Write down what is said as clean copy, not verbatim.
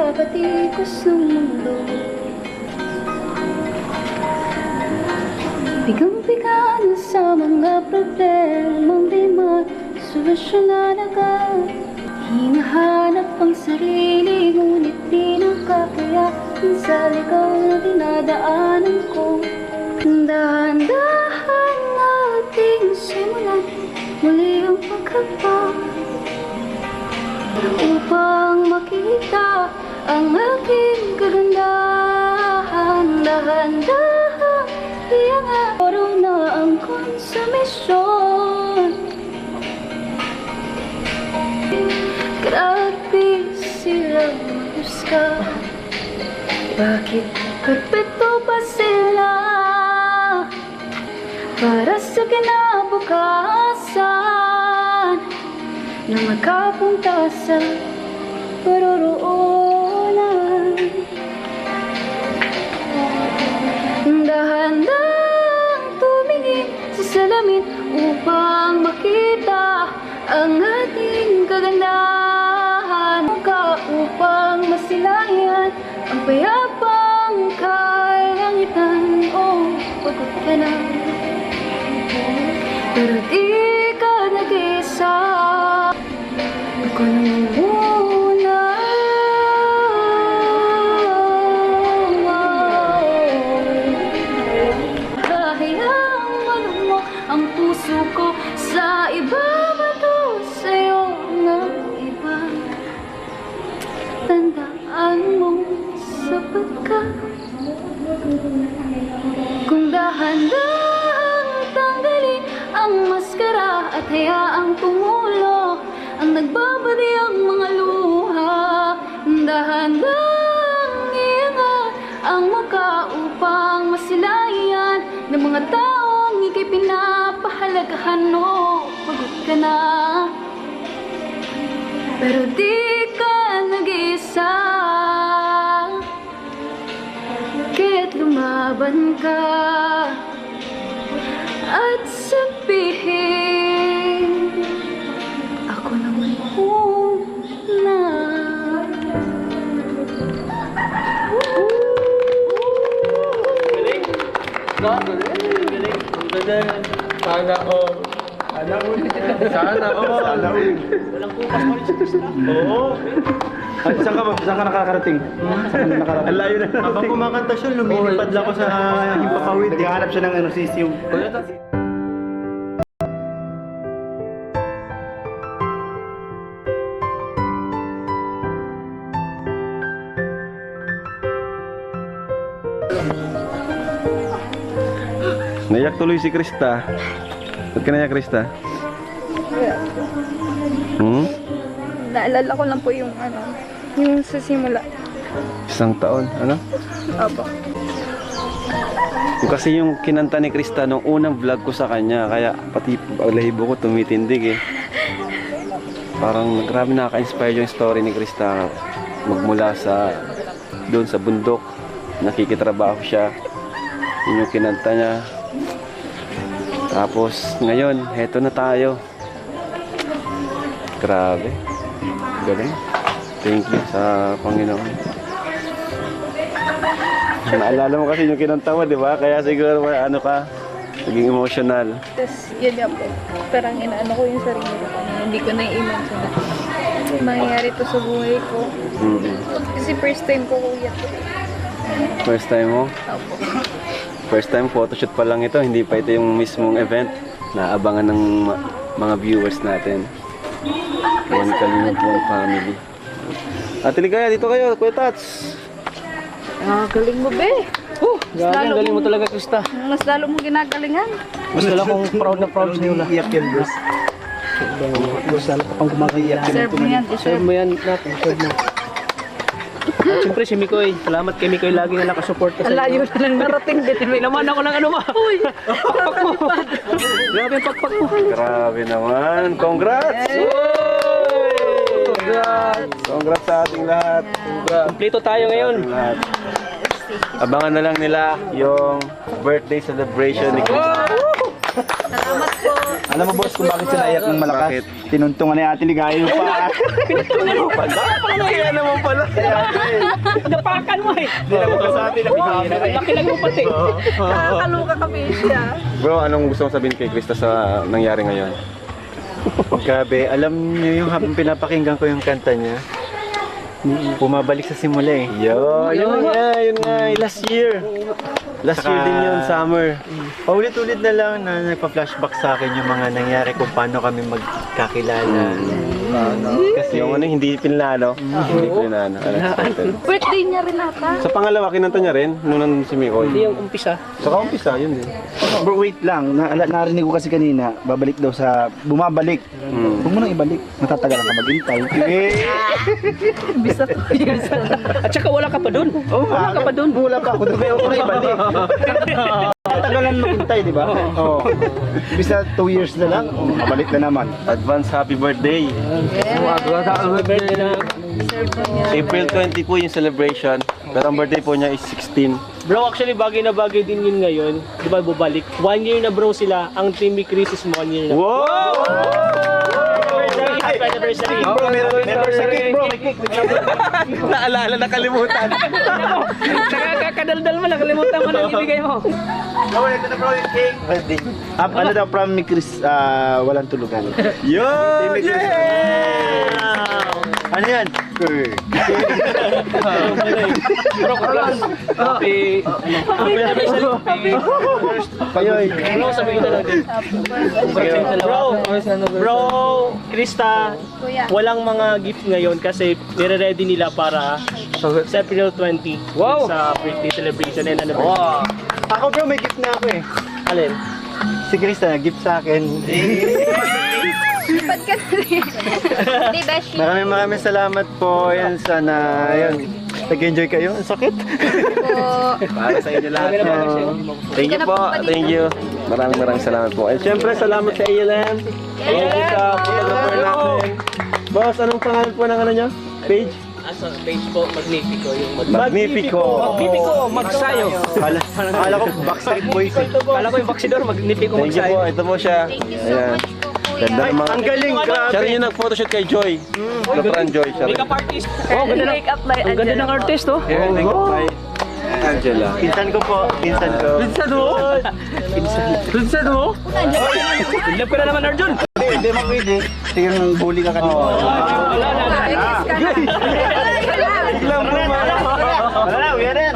babatikos ng mundo. Bigang-bigaan sa mga problemang di masolusyonan agad. Hinahanap ang sarili, ngunit di nakakayanan sa ligaw na dinadaanan ko. Dahan-dahan nating simulan muli ang pagkakita upang makita ang aking kagandahan. Dahan-dahan iangat oro na ang konsumisyon. Grabe silang mahusga, bakit perpeto pa sila? Para sa kinabukasan na makapunta sa paroroonan. Dahan-dahan tumingin sa salamin upang makita ang ating kagandahan. Upang masilayan ang payapang kalangitan. Oh, pagod ka na, pero di ka nag-isa. Ako naman muna. Kahayang malumok ang puso ko sa iba, mato sa'yo ng iba. Tandaan mo, sapat ka. Kung dahan-dahan tanggalin ang maskara at hayaang tumulo ang nagbabadiyang mga luha. Dahan-dahan iangat ang muka upang masilayan ng mga taong ika'y pinapahalagahan. O, pagod ka na, pero di ka nag-isa. Kaya't lumaban ka at sabihin, ako naman una. Galing! Galing! Galing! Sana all! Sana all! Sana all! Sana all! Walang kupas pa rin si Krista. Oo! Saan ka nakakarating? Saan ka nakakarating? Ang layo na. Habang kumakanta siya, lumilipad lang ako sa himpapawid. Naghahanap siya ng sisiw. Naiyak tuloy si Krista. Ba't ka naiyak, Krista? Naalala ko lang po yung yung sa simula. Isang taon, ano? Opo. Kasi yung kinanta ni Krista nung unang vlog ko sa kanya, kaya pati lahibo ko tumitindig eh. Parang grabe nakaka-inspire yung story ni Krista. Magmula sa doon sa bundok, nakikitrabaho siya. Yun yung kinanta niya. Tapos ngayon, heto na tayo. Grabe. Galing. Thank you sa Panginoon. Naalala mo kasi yung kinanta mo, di ba? Kaya siguro ano ka, naging emotional. Tapos yun nga po, parang inaano ko yung sarili ko. Hindi ko na-imagine na mangyayari to sa buhay ko. Kasi first time ko kuya to. First time mo? Opo. First time photoshoot pa lang ito, hindi pa ito yung mismong event na abangan ng mga viewers natin. Yan Kalingap buong family. Ate Ligaya, dito kayo, Kuya Tats. Galing mo, be. Galing mo talaga, Krista. Mas lalo mong ginagalingan. Gusto lang kong proud na proud sa iyo. Iyak yan, boss. Gusto lang pang kumakayak. Deserve mo yan, Serve deserve. mo yan natin. Serve mo. At siyempre si Mikoy, salamat kay Mikoy lagi na nakasupport ka sa Ang layo na lang narating din. May laman ako ng ano ba? Uy! Pakpak mo! Grabe yung pakpak mo! Grabe naman. Congrats! Congrats! Congrats sa ating lahat. Kompleto tayo ngayon. Lahat. Abangan na lang nila yung birthday celebration ni Krista. Salamat Alam mo boss kung bakit siya naiyak ng malakas? Bakit? Tinuntungan ni Ate Ligaya yung paa. Kaya naman pala. Napakan mo eh. Hindi naman ka sa atin na bihira. Laki lang mo pati. Nakakaluka kami siya. Bro, anong gusto mong sabihin kay Krista sa nangyari ngayon? Grabe, alam niyo yung habang pinapakinggan ko yung kanta niya, bumabalik sa simula eh. Yun nga, last year. Last year din yun, summer. Paulit-ulit na lang na nagpa-flashback sa akin yung mga nangyari kung paano kami magkakilala. Kasi yung ano, hindi pinlano. Hindi pinlano. Unexpected. Birthday niya rin ata. Sa pangalawa, kinanta niya rin, nung nandun si Mikoy. Hindi yung umpisa. Sa kaumpisa, yun din. Bro, wait lang. Narinig ko kasi kanina, babalik daw sa... Bumabalik. Huwag mo nang ibalik. Matatagalan ka maghintay. Bisa 2 years na. At saka wala ka pa dun. Wala ka pa doon. Wala pa ako. Doon kayo ako na ibalik. Matagalan maghintay, di ba? Oo. Bisa 2 years na lang. Mabalik na naman. Advance happy birthday. April 20 po yung celebration. Pero ang birthday po niya is 16. Bro, actually bagay na bagay din yun ngayon. Di ba bubalik? 1 year na bro sila. Ang Team Chris is 1 year na. Wow! Happy anniversary. Bro, meron sa cake, bro. May cake. Naalala, nakalimutan. Saka kakadaldal mo, nakalimutan mo na ibigay mo. Ano daw from ni Chris, walang tulugan. Yun! Ano yan? Happy anniversary. Kayoy. Bro, sabihin na natin. Bro, Krista, walang mga gift ngayon kasi nire-ready nila para sa April 20 sa birthday celebration and anniversary. Ako bro, may gift na ako eh. Alin? Si Krista nag-gift sa akin. Ba't ka na rin? Di ba, she? Maraming salamat po. Yan, sana, yun. Nag-enjoy kayo. Ang sakit. Para sa inyo lahat. Thank you po. Thank you. Maraming salamat po. And syempre, salamat sa ALM. Thank you sa photographer natin. Boss, anong pangalan po ng ano nyo? Page? Sa page po, Magnifico yung Magnifico. Magnifico, magsayo. Akala ko Backstreet Boys. Kala ko yung Baxidor, Magnifico, Thank you po. magsayo. Ito po siya. Thank you so Ayan. much po, kuya. Ganda ng mga... Ang galing, Siya grabe. rin yung nag-photoshoot kay Joy. Sobrang Joy siya rin. Makeup artist. Oh, ganda ng, Make up by ang ganda ng artist, oh. Here, thank you kay Angela. Pinsan ko po. Pinsan ko. Pinsan mo? Love ka na naman, Arjun. Hindi mo pwede. Sige nang bully ka kanina. Wala na. Wala na, uwi na rin.